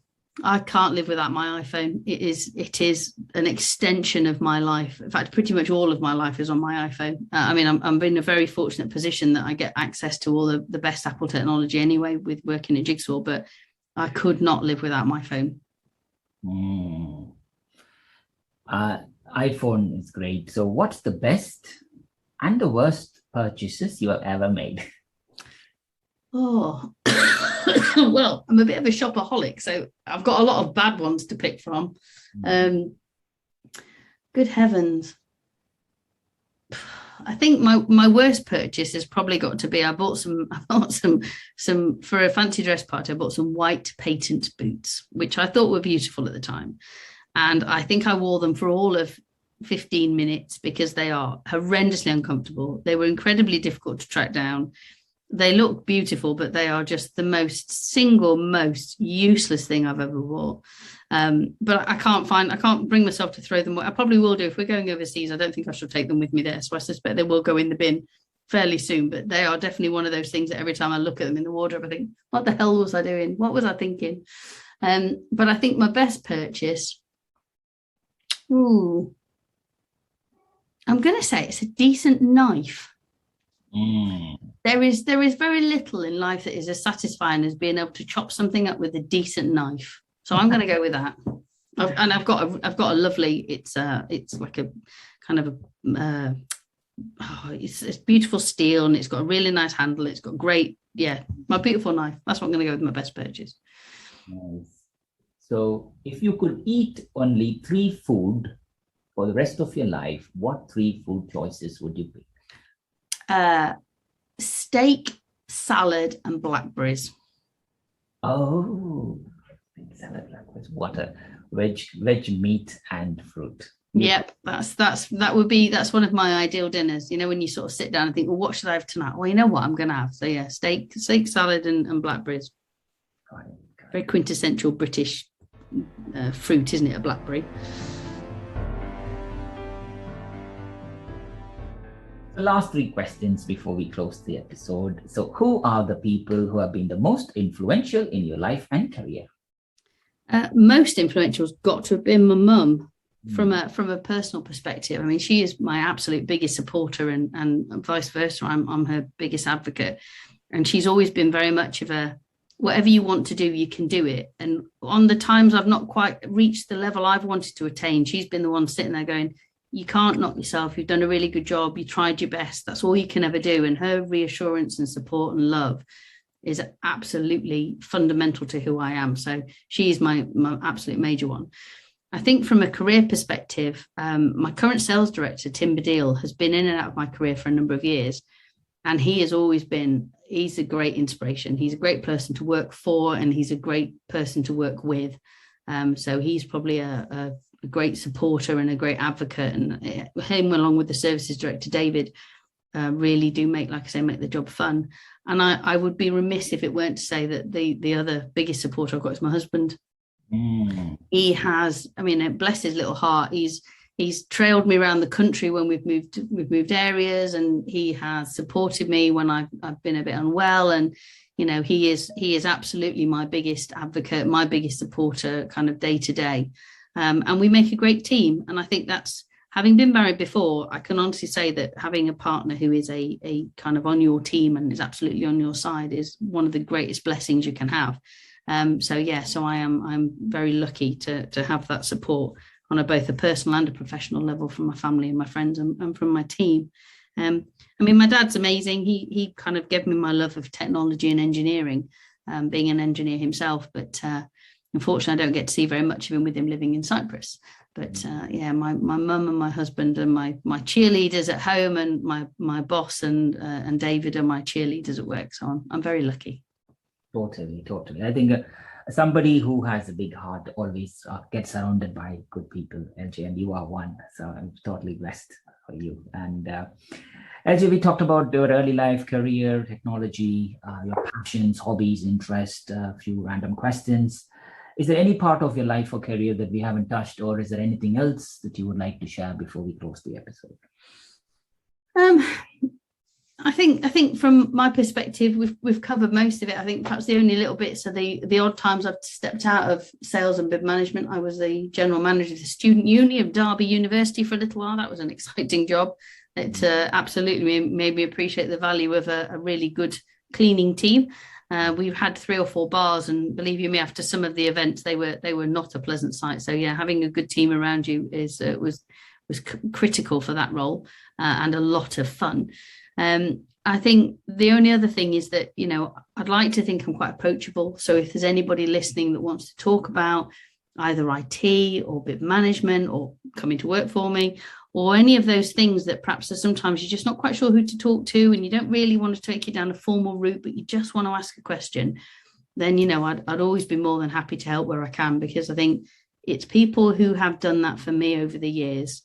B: I can't live without my iPhone. It is an extension of my life. In fact, pretty much all of my life is on my iPhone. I'm in a very fortunate position that I get access to all the best Apple technology anyway with working at Jigsaw, but I could not live without my phone.
A: iPhone is great. So what's the best and the worst purchases you have ever made?
B: Oh, Well, I'm a bit of a shopaholic, so I've got a lot of bad ones to pick from. Good heavens. I think my worst purchase has probably got to be I bought some for a fancy dress party. I bought some white patent boots, which I thought were beautiful at the time. And I think I wore them for all of 15 minutes because they are horrendously uncomfortable. They were incredibly difficult to track down. They look beautiful, but they are just the most useless thing I've ever worn. But I can't bring myself to throw them away. I probably will do if we're going overseas. I don't think I should take them with me there. So I suspect they will go in the bin fairly soon, but they are definitely one of those things that every time I look at them in the wardrobe, I think, what the hell was I doing? What was I thinking? But I think my best purchase, I'm going to say it's a decent knife. There is very little in life that is as satisfying as being able to chop something up with a decent knife. So I'm going to go with that. I've got a lovely. It's like a kind of a. It's beautiful steel, and it's got a really nice handle. It's got great, my beautiful knife. That's what I'm going to go with my best purchase.
A: Nice. So, if you could eat only 3 food for the rest of your life, what 3 food choices would you pick?
B: Steak, salad, and blackberries.
A: Oh, salad, blackberries, water, veg, meat, and fruit.
B: Yep, that's one of my ideal dinners. You know, when you sort of sit down and think, well, what should I have tonight? Well, you know what I'm going to have. So yeah, steak, salad, and blackberries.
A: Got it.
B: Very quintessential British fruit, isn't it? A blackberry.
A: The last 3 questions before we close the episode. So, who are the people who have been the most influential in your life and career?
B: Most influential has got to have been my mum. From a personal perspective, I mean, she is my absolute biggest supporter, and vice versa. I'm her biggest advocate, and she's always been very much of a whatever you want to do, you can do it. And on the times I've not quite reached the level I've wanted to attain, she's been the one sitting there going, you can't knock yourself. You've done a really good job. You tried your best. That's all you can ever do. And her reassurance and support and love is absolutely fundamental to who I am. So she's my absolute major one. I think from a career perspective, my current sales director, Tim Badil, has been in and out of my career for a number of years. And he's a great inspiration. He's a great person to work for, and he's a great person to work with. So he's probably a great supporter and a great advocate. And him, along with the services director, David, really do make the job fun. And I would be remiss if it weren't to say that the other biggest supporter I've got is my husband. He has, bless his little heart, he's trailed me around the country when we've moved areas, and he has supported me when I've been a bit unwell. And he is absolutely my biggest advocate, my biggest supporter, kind of day to day. And we make a great team. And I think that's, having been married before, I can honestly say that having a partner who is a kind of on your team and is absolutely on your side is one of the greatest blessings you can have. So I'm very lucky to have that support on both a personal and a professional level from my family and my friends and from my team. My dad's amazing. He kind of gave me my love of technology and engineering, being an engineer himself, but unfortunately I don't get to see very much of him with him living in Cyprus. But my mum and my husband are my cheerleaders at home, and my boss and David are my cheerleaders at work. So I'm very lucky.
A: Totally. I think somebody who has a big heart always gets surrounded by good people, LJ, and you are one. So I'm totally blessed for you. And LJ, we talked about your early life, career, technology, your passions, hobbies, interests, a few random questions. Is there any part of your life or career that we haven't touched, or is there anything else that you would like to share before we close the episode?
B: I think from my perspective, we've covered most of it. I think perhaps the only little bits are the odd times I've stepped out of sales and bid management. I was the general manager of the student union of Derby University for a little while. That was an exciting job. It absolutely made me appreciate the value of a really good cleaning team. We've had 3 or 4 bars, and believe you me, after some of the events, they were not a pleasant sight. So yeah, having a good team around you was critical for that role, and a lot of fun. I think the only other thing is that, I'd like to think I'm quite approachable. So if there's anybody listening that wants to talk about either IT or bit management or coming to work for me, or any of those things that perhaps sometimes you're just not quite sure who to talk to and you don't really want to take it down a formal route, but you just want to ask a question, then, I'd always be more than happy to help where I can, because I think it's people who have done that for me over the years,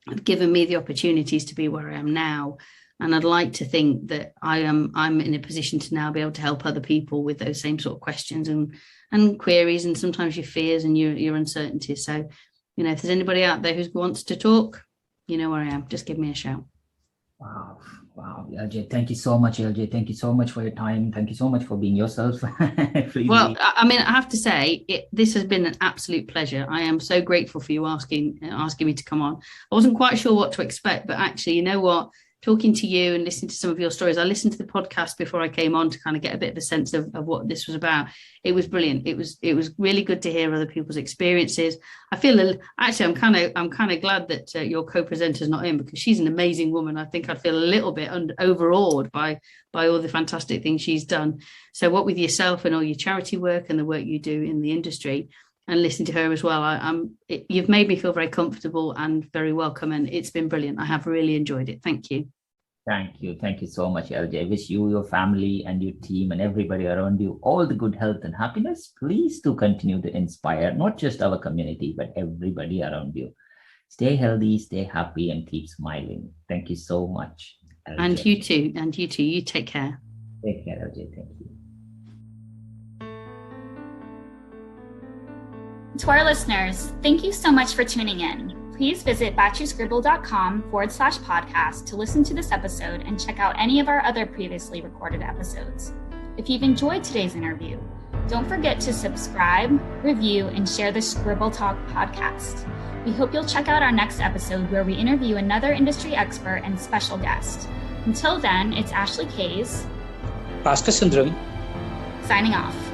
B: have given me the opportunities to be where I am now. And I'd like to think that I'm in a position to now be able to help other people with those same sort of questions and queries, and sometimes your fears and your uncertainties. So, if there's anybody out there who wants to talk, you know where I am. Just give me a shout.
A: Wow. LJ, thank you so much, LJ. Thank you so much for your time. Thank you so much for being yourself.
B: Well, I mean, I have to say, this has been an absolute pleasure. I am so grateful for you asking me to come on. I wasn't quite sure what to expect, but actually, you know what? Talking to you and listening to some of your stories, I listened to the podcast before I came on to kind of get a bit of a sense of what this was about. It was brilliant. It was really good to hear other people's experiences. I feel I'm kind of glad that your co-presenter's not in, because she's an amazing woman. I think I'd feel a little bit overawed by all the fantastic things she's done. So what with yourself and all your charity work and the work you do in the industry, and listening to her as well, you've made me feel very comfortable and very welcome, and it's been brilliant. I have really enjoyed it. Thank you.
A: Thank you so much, LJ. I wish you, your family, and your team, and everybody around you all the good health and happiness. Please do continue to inspire not just our community, but everybody around you. Stay healthy, stay happy, and keep smiling. Thank you so much, LJ.
B: And you too. You take care.
A: Take care, LJ. Thank you.
C: To our listeners, thank you so much for tuning in. Please visit batchyscribble.com/podcast to listen to this episode and check out any of our other previously recorded episodes. If you've enjoyed today's interview, don't forget to subscribe, review, and share the Scribble Talk podcast. We hope you'll check out our next episode where we interview another industry expert and special guest. Until then, it's Ashley Kays,
D: Bhaskar Sundram,
C: signing off.